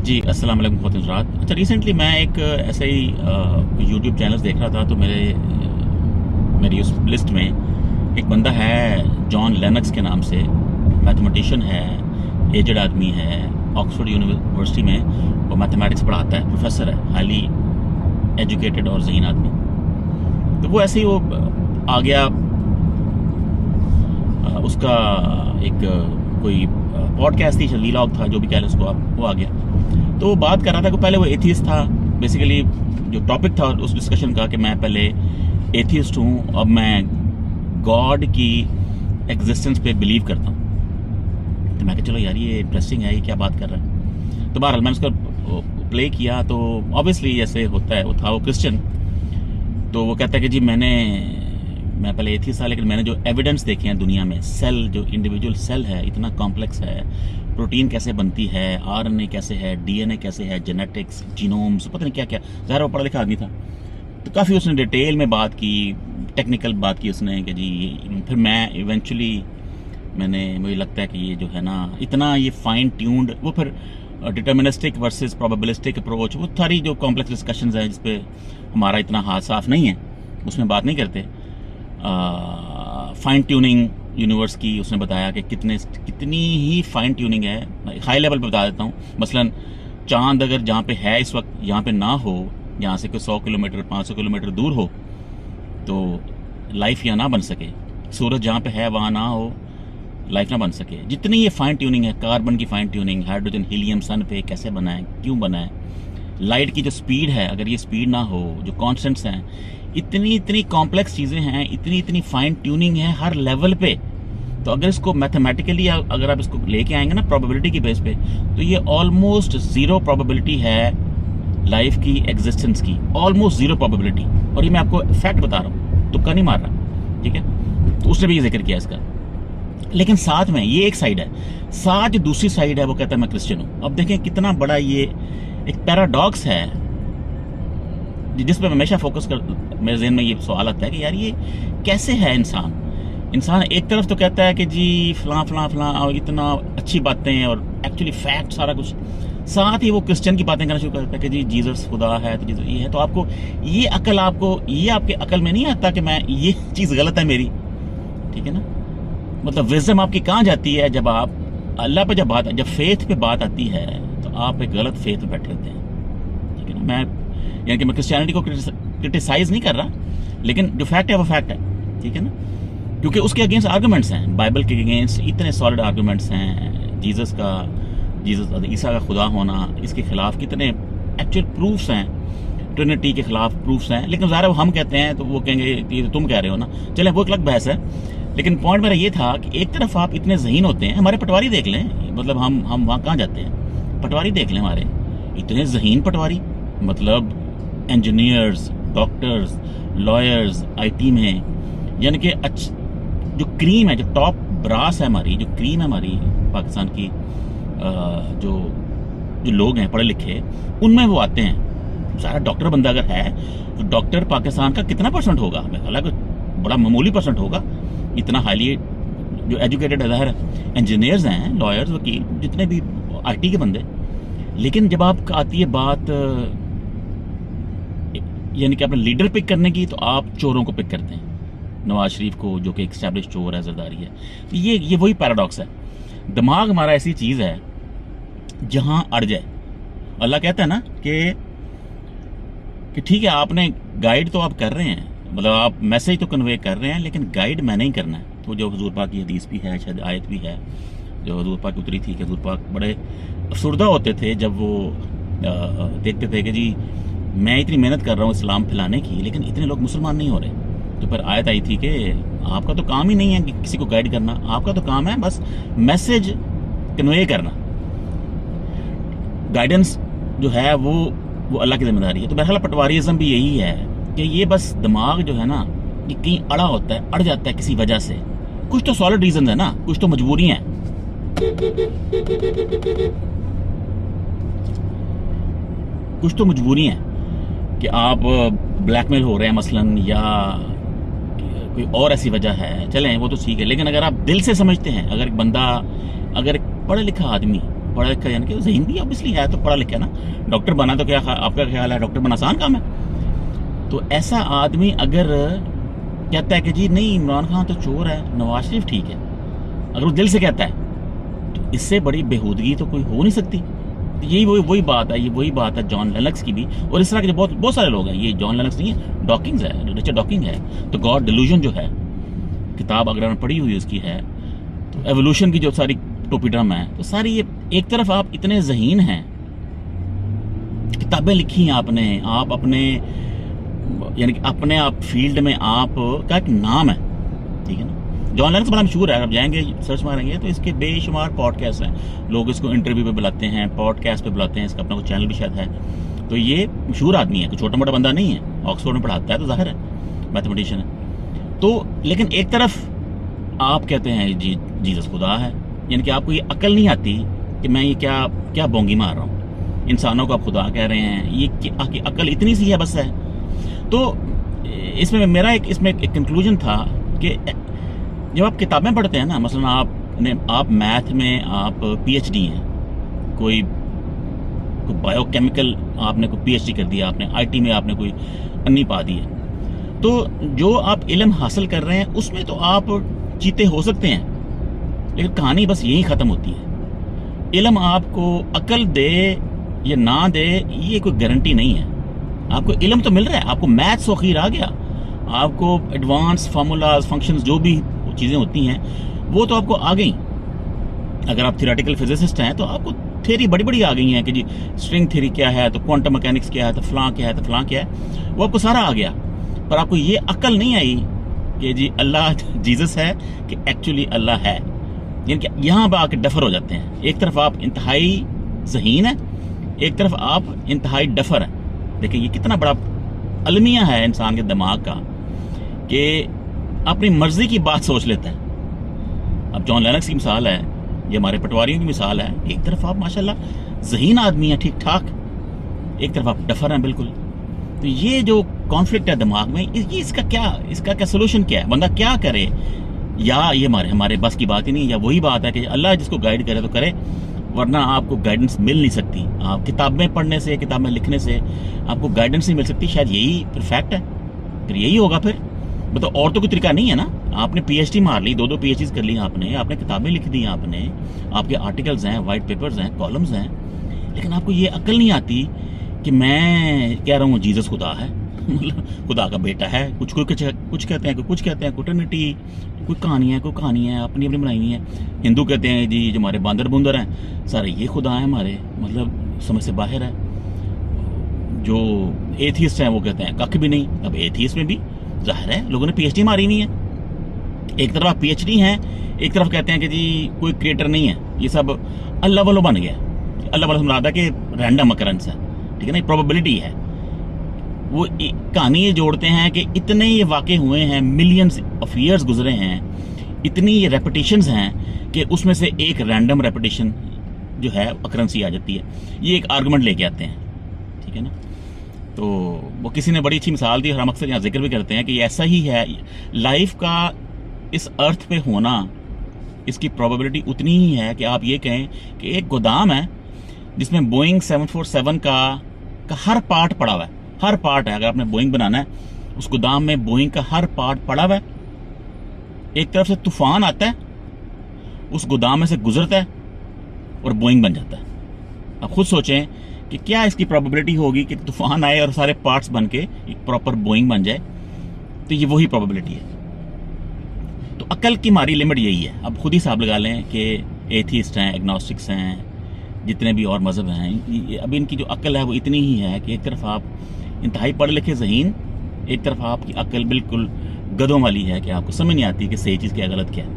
जी, अस्सलाम वालेकुम ख़ुद रात। अच्छा, रिसेंटली मैं एक ऐसे ही यूट्यूब चैनल्स देख रहा था, तो मेरी उस लिस्ट में एक बंदा है जॉन लेनक्स के नाम से। मैथमेटिशियन है, एजड आदमी है, ऑक्सफोर्ड यूनिवर्सिटी में वो मैथमेटिक्स पढ़ाता है, प्रोफेसर है, हाईली एजुकेटेड और ज़हीन आदमी। तो वो ऐसे ही वो आ गया, उसका एक कोई पॉडकास्ट थी, वीलॉग था, जो भी कह लें उसको आप, वो आ गया। तो वो बात कर रहा था कि पहले वो एथियस्ट था। बेसिकली जो टॉपिक था उस डिस्कशन का कि मैं पहले एथियस्ट हूँ, अब मैं गॉड की एग्जिस्टेंस पे बिलीव करता हूँ। तो मैं कहा चलो यार ये इंटरेस्टिंग है, ये क्या बात कर रहा है। तो बहरहाल मैंने उसका प्ले किया, तो ऑब्वियसली जैसे होता है, वो था वो क्रिश्चियन। तो वो कहता है कि जी मैं पहले एथियस्ट था, लेकिन मैंने जो एविडेंस देखे हैं दुनिया में, सेल जो इंडिविजुअल सेल है इतना कॉम्प्लेक्स है, प्रोटीन कैसे बनती है, आरएनए कैसे है, डीएनए कैसे है, जेनेटिक्स, जीनोम्स, पता नहीं क्या क्या। ज़ाहिर वो पढ़ा लिखा आदमी था, तो काफ़ी उसने डिटेल में बात की, टेक्निकल बात की उसने कि जी। फिर मुझे लगता है कि ये जो है ना, इतना ये फाइन ट्यून्ड, वो फिर डिटर्मिनिस्टिक वर्सेस प्रोबेबिलिस्टिक अप्रोच, वो सारी जो कॉम्प्लेक्स डिस्कशंस हैं जिस पे हमारा इतना हाथ साफ नहीं है, उसमें बात नहीं करते। फाइन ट्यूनिंग यूनिवर्स की उसने बताया कि कितनी ही फाइन ट्यूनिंग है। हाई लेवल पे बता देता हूँ, मसलन चांद अगर जहाँ पे है इस वक्त, यहाँ पे ना हो, यहाँ से कोई 100 किलोमीटर 500 किलोमीटर दूर हो, तो लाइफ यहाँ ना बन सके। सूरज जहाँ पे है वहाँ ना हो, लाइफ ना बन सके। जितनी ये फाइन ट्यूनिंग है, कार्बन की फाइन ट्यूनिंग, हाइड्रोजन, हीलियम सन पे कैसे बना है, क्यों बना है, लाइट की जो स्पीड है, अगर ये स्पीड ना हो, जो कॉन्स्टेंट्स हैं, इतनी कॉम्प्लेक्स चीज़ें हैं, इतनी फाइन ट्यूनिंग है हर लेवल पे। तो अगर इसको मैथमेटिकली अगर आप इसको लेके आएंगे ना प्रोबेबिलिटी की बेस पे, तो ये ऑलमोस्ट ज़ीरो प्रोबेबिलिटी है लाइफ की एग्जिस्टेंस की, ऑलमोस्ट ज़ीरो प्रोबेबिलिटी। और ये मैं आपको फैक्ट बता रहा हूँ, तुक्का नहीं मार रहा, ठीक है। तो उसने भी ये जिक्र किया इसका। लेकिन साथ में ये एक साइड है, साथ जो दूसरी साइड है वो कहता है मैं क्रिश्चियन हूँ। अब देखें कितना बड़ा ये एक पैराडॉक्स है, जिस पे हमेशा मेरे जहन में ये सवाल आता है कि यार ये कैसे है। इंसान एक तरफ तो कहता है कि जी फलां और इतना अच्छी बातें और एक्चुअली फैक्ट सारा कुछ, साथ ही वो क्रिश्चियन की बातें करना शुरू करता है कि जी जीसस खुदा है, तो जीसस ये है। तो आपको ये आपके अकल में नहीं आता कि मैं ये चीज़ गलत है मेरी, ठीक है ना। मतलब विज़डम आपकी कहाँ जाती है जब आप अल्लाह पे जब फेथ पे बात आती है, तो आप एक गलत फेथ में बैठे होते हैं, ठीक है ना। यानी कि मैं क्रिश्चियनिटी को क्रिटिसाइज नहीं कर रहा, लेकिन जो फैक्ट है वो फैक्ट है, ठीक है ना। क्योंकि उसके अगेंस्ट आर्गूमेंट्स हैं, बाइबल के अगेंस्ट इतने सॉलिड आर्गूमेंट्स हैं। ईसा का खुदा होना, इसके खिलाफ कितने एक्चुअल प्रूफ्स हैं, ट्रिनिटी के खिलाफ प्रूफ्स हैं। लेकिन ज़ाहिर हम कहते हैं तो वो कहेंगे ये तो तुम कह रहे हो ना, चलें वो एक अलग बहस है। लेकिन पॉइंट मेरा ये था कि एक तरफ आप इतने ज़हीन होते हैं, हमारे पटवारी देख लें, मतलब हम वहाँ कहाँ जाते हैं, पटवारी देख लें, हमारे इतने ज़हीन पटवारी, मतलब इंजीनियर्स, डॉक्टर्स, लॉयर्स, आईटी में, यानी कि जो क्रीम है, जो टॉप ब्रास है हमारी, जो क्रीम है हमारी पाकिस्तान की, जो लोग हैं पढ़े लिखे, उनमें वो आते हैं। सारा डॉक्टर बंदा अगर है तो डॉक्टर पाकिस्तान का कितना परसेंट होगा, हालांकि बड़ा मामूली परसेंट होगा, इतना हाईली जो एजुकेटेड है। इंजीनियर्स हैं, लॉयर्स, वकील, जितने भी आईटी के बंदे। लेकिन जब आपका आती है बात यानी कि अपने लीडर पिक करने की, तो आप चोरों को पिक करते हैं, नवाज शरीफ को, जो कि एक एस्टैब्लिश चोर है, जरदारी है। ये वही पैराडॉक्स है। दिमाग हमारा ऐसी चीज़ है जहां अड़ जाए। अल्लाह कहता है ना कि ठीक है, आपने गाइड तो आप कर रहे हैं, मतलब आप मैसेज तो कन्वे कर रहे हैं, लेकिन गाइड मैंने ही करना है। तो जो हुजूर पाक की हदीस भी है, शायद आयत भी है, जो हुजूर पाक उतरी थी कि हुजूर पाक बड़े अफसुर्दा होते थे जब वो देखते थे कि जी मैं इतनी मेहनत कर रहा हूँ इस्लाम फैलाने की, लेकिन इतने लोग मुसलमान नहीं हो रहे। तो फिर आयत आई थी कि आपका तो काम ही नहीं है कि किसी को गाइड करना, आपका तो काम है बस मैसेज कन्वे करना। गाइडेंस जो है वो अल्लाह की जिम्मेदारी है। तो बहरहाल पटवारिज्म भी यही है कि ये बस दिमाग जो है ना, ये कहीं अड़ा होता है, अड़ जाता है किसी वजह से। कुछ तो सॉलिड रीजन है ना, कुछ तो मजबूरी है, कुछ तो मजबूरी है कि आप ब्लैकमेल हो रहे हैं मसलन, या कोई और ऐसी वजह है, चलें वो तो ठीक है। लेकिन अगर आप दिल से समझते हैं, अगर एक बंदा, अगर एक पढ़ा लिखा आदमी पढ़ा लिखा यानी कि जहीन भी ऑब्वियसली है, तो पढ़ा लिखा है ना, डॉक्टर बना तो क्या आपका ख्याल है डॉक्टर बना आसान काम है? तो ऐसा आदमी अगर कहता है कि जी नहीं इमरान खान तो चोर है, नवाज शरीफ ठीक है, अगर वो दिल से कहता है, तो इससे बड़ी बेहूदगी तो कोई हो नहीं सकती। तो यही वही बात है, ये वही बात है जॉन लेनक्स की भी, और इस तरह के बहुत बहुत सारे लोग हैं। ये जॉन लेनक्स नहीं है, डॉकिंग्स है, रिचर्ड डॉकिंग है। तो गॉड डिल्यूजन जो है, किताब अगर पढ़ी हुई उसकी है, तो एवोल्यूशन की जो सारी टोपी ड्रम है, तो सारी ये एक तरफ आप इतने ज़हीन हैं, किताबें लिखी हैं आपने, आप अपने यानी कि अपने आप फील्ड में आप का एक नाम है, ठीक है ना। जॉन लेनक्स बड़ा मशहूर है, आप जाएंगे सर्च मारेंगे तो इसके बेशुमार पॉडकास्ट हैं, लोग इसको इंटरव्यू पे बुलाते हैं, पॉडकास्ट पे बुलाते हैं, इसका अपना कोई चैनल भी शायद है। तो ये मशहूर आदमी है, कोई छोटा मोटा बंदा नहीं है, ऑक्सफोर्ड में पढ़ाता है तो जाहिर है मैथमेटिशियन है। तो लेकिन एक तरफ आप कहते हैं जी जीसस खुदा है, यानी कि आपको ये अकल नहीं आती कि मैं ये क्या क्या बोंगी मार रहा हूँ, इंसानों को आप खुदा कह रहे हैं, ये अकल इतनी सी है बस है। तो इसमें मेरा इसमें एक कंक्लूजन था कि जब आप किताबें पढ़ते हैं ना, मसलन आप मैथ में आप पीएचडी हैं, कोई बायोकेमिकल आपने कोई पीएचडी कर दिया, आपने आईटी में आपने कोई अन्नी पा दी है, तो जो आप इल्म हासिल कर रहे हैं उसमें तो आप चीते हो सकते हैं, लेकिन कहानी बस यही ख़त्म होती है। इल्म आपको अकल दे या ना दे ये कोई गारंटी नहीं है। आपको इल्म तो मिल रहा है, आपको मैथ्स वखीर आ गया, आपको एडवांस फार्मूलाज फंक्शंस जो भी चीज़ें होती हैं वो तो आपको आ गई। अगर आप थियोरेटिकल फिजिसिस्ट हैं तो आपको थ्योरी बड़ी बड़ी आ गई हैं कि जी स्ट्रिंग थ्योरी क्या है, तो क्वांटम मैकेनिक्स क्या है, तो फलां क्या है, तो फलां क्या है, वो आपको सारा आ गया। पर आपको ये अकल नहीं आई कि जी अल्लाह जीसस है कि एक्चुअली अल्लाह है। यानी कि यहाँ पर आके डफर हो जाते हैं। एक तरफ आप इंतहाई ज़हीन है, एक तरफ आप इंतहाई डफर है। देखिए ये कितना बड़ा अलमिया है इंसान के दिमाग का कि अपनी मर्जी की बात सोच लेता है। अब जॉन लेनक्स की मिसाल है, ये हमारे पटवारियों की मिसाल है। एक तरफ आप माशाल्लाह ज़हीन आदमी है ठीक ठाक, एक तरफ आप डफर हैं बिल्कुल। तो ये जो कॉन्फ्लिक्ट है दिमाग में, इसका क्या सोल्यूशन क्या है, बंदा क्या करे? या ये हमारे बस की बात ही नहीं, या वही बात है कि अल्लाह जिसको गाइड करे तो करे, वरना आपको गाइडेंस मिल नहीं सकती। आप किताबें पढ़ने से, किताबें लिखने से आपको गाइडेंस नहीं मिल सकती। शायद यही परफेक्ट है, फिर यही होगा। फिर मतलब और तो कोई तरीका नहीं है ना। आपने पीएचडी मार ली, 2 पीएचडी कर ली आपने किताबें लिख दी आपने, आपके आर्टिकल्स हैं, वाइट पेपर्स हैं, कॉलम्स हैं, लेकिन आपको ये अकल नहीं आती कि मैं कह रहा हूँ जीसस खुदा है, मतलब खुदा का बेटा है। कुछ कहते हैं, कुछ कहते हैं ट्रिनिटी, कोई कहानी है अपनी बनाई हुई है। हिंदू कहते हैं जी जो हमारे बांदर बुंदर हैं सारे ये खुदा हैं हमारे, मतलब समझ से बाहर है। जो एथियस्ट हैं वो कहते हैं कख भी नहीं। अब एथियस्ट में भी जाहिर है लोगों ने पीएचडी मारी नहीं है। एक तरफ आप पीएचडी हैं, एक तरफ कहते हैं कि जी कोई क्रिएटर नहीं है, ये सब अल्लाह वालों बन गया। अल्लाह वालों समझा कि रैंडम अकरेंस है, ठीक है ना, प्रोबेबिलिटी है। वो कहानी ये जोड़ते हैं कि इतने ये वाक़े हुए हैं, मिलियंस ऑफ ईयर्स गुजरे हैं, इतनी ये रेपिटेशंस हैं कि उसमें से एक रैंडम रेपिटेशन जो है अकरेंसी आ जाती है। ये एक आर्गुमेंट लेके आते हैं, ठीक है ना। तो वो किसी ने बड़ी अच्छी मिसाल दी और हम अक्सर यहाँ जिक्र भी करते हैं कि ऐसा ही है लाइफ का इस अर्थ पे होना, इसकी प्रोबेबिलिटी उतनी ही है कि आप ये कहें कि एक गोदाम है जिसमें बोइंग 747 का हर पार्ट पड़ा हुआ है, हर पार्ट है। अगर आपने बोइंग बनाना है, उस गोदाम में बोइंग का हर पार्ट पड़ा हुआ है। एक तरफ से तूफान आता है, उस गोदाम में से गुजरता है और बोइंग बन जाता है। आप खुद सोचें कि क्या इसकी प्रोबेबिलिटी होगी कि तूफान आए और सारे पार्ट्स बन के एक प्रॉपर बोइंग बन जाए। तो ये वही प्रोबेबिलिटी है। तो अकल की हमारी लिमिट यही है। अब खुद ही हिसाब लगा लें कि एथियस्ट हैं, एग्नोस्टिक्स हैं, जितने भी और मज़हब हैं, अभी इनकी जो अकल है वो इतनी ही है कि एक तरफ आप इंतहाई पढ़े लिखे ज़हीन, एक तरफ आपकी अकल बिल्कुल गधों वाली है कि आपको समझ नहीं आती कि सही चीज़ क्या गलत क्या है,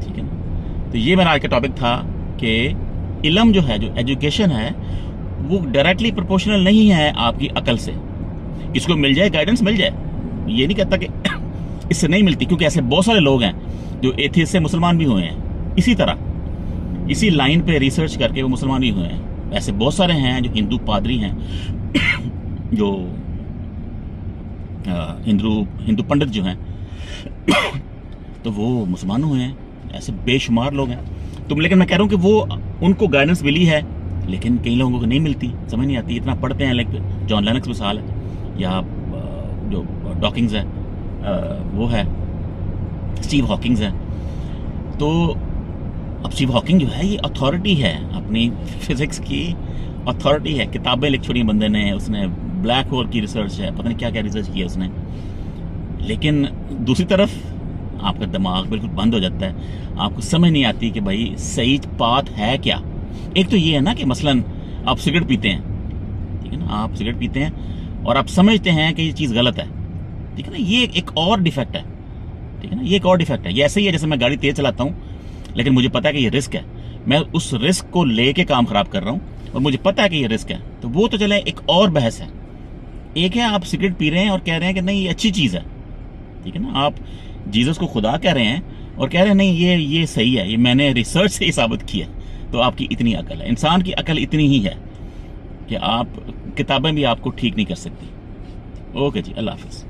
ठीक है ना। तो ये मेरा आज का टॉपिक था कि इल्म जो है, जो एजुकेशन है, वो डायरेक्टली प्रोपोर्शनल नहीं है आपकी अकल से। इसको मिल जाए गाइडेंस मिल जाए, ये नहीं कहता कि इससे नहीं मिलती, क्योंकि ऐसे बहुत सारे लोग हैं जो एथियस्ट से मुसलमान भी हुए हैं, इसी तरह इसी लाइन पे रिसर्च करके वो मुसलमान भी हुए हैं। ऐसे बहुत सारे हैं जो हिंदू पादरी हैं जो हिंदू पंडित जो हैं तो वो मुसलमान हुए हैं। ऐसे बेशुमार लोग हैं। तो लेकिन मैं कह रहा हूँ कि वो उनको गाइडेंस मिली है, लेकिन कई लोगों को नहीं मिलती, समझ नहीं आती। इतना पढ़ते हैं, लाइक जॉन लेनक्स मिसाल है, या जो डॉकिंग्स है, वो है स्टीव हॉकिंग्स है। तो अब स्टीव हॉकिंग जो है ये अथॉरिटी है, अपनी फिजिक्स की अथॉरिटी है, किताबें लिख छोड़ी बंदे ने, उसने ब्लैक होल की रिसर्च है, पता नहीं क्या क्या रिसर्च किया उसने। लेकिन दूसरी तरफ आपका दिमाग बिल्कुल बंद हो जाता है, आपको समझ नहीं आती कि भाई सही पाथ है क्या। एक तो ये है ना कि मसलन आप सिगरेट पीते हैं, ठीक है ना, आप सिगरेट पीते हैं और आप समझते हैं कि ये चीज़ गलत है, ठीक है ना, ये एक और डिफेक्ट है, ठीक है ना, ये एक और डिफेक्ट है। ये ऐसे ही है जैसे मैं गाड़ी तेज चलाता हूँ, लेकिन मुझे पता है कि ये रिस्क है, मैं उस रिस्क को लेके काम खराब कर रहा हूँ और मुझे पता है कि ये रिस्क है। तो वो तो चले एक और बहस है। एक है आप सिगरेट पी रहे हैं और कह रहे हैं कि नहीं ये अच्छी चीज़ है, ठीक है ना, आप जीसस को खुदा कह रहे हैं और कह रहे हैं नहीं ये सही है, ये मैंने रिसर्च से ही साबित किया। तो आपकी इतनी अकल है, इंसान की अकल इतनी ही है कि आप किताबें भी आपको ठीक नहीं कर सकती। ओके जी, अल्लाह हाफिज़।